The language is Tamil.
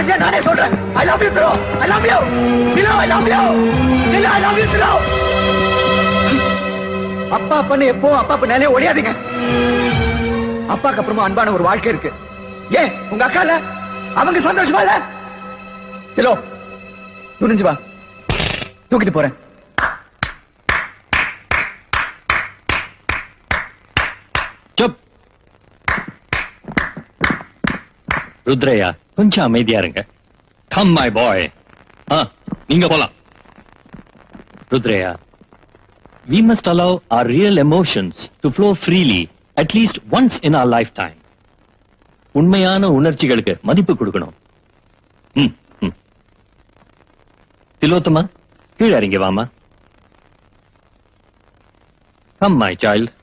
கடைசியா நானே சொல்றேன். I love you Thilo. I love you. Thilo, I love you. Thilo, I love you Thilo. அப்பா பண்ணு எப்போ அப்பா பண்ணாலே ஒளியாதீங்க. அப்பாக்கு அப்புறமா அன்பான ஒரு வாழ்க்கை இருக்கு. ஏன் உங்க அக்கா இல்ல? அவங்க சந்தோஷமா இல்ல? Thilo, துணிஞ்சு வா, தூக்கிட்டு போறேன். ருத்ரையா கொஞ்சம் அமைதியா இருங்க. Come my boy. நீங்க போலாம். Rudraiah, we must allow our real emotions to flow freely at least once in our lifetime. உண்மையான உணர்ச்சிகளுக்கு மதிப்பு கொடுக்கணும். திலோத்தமா, கீழே இறங்கி வாமா. Come my child.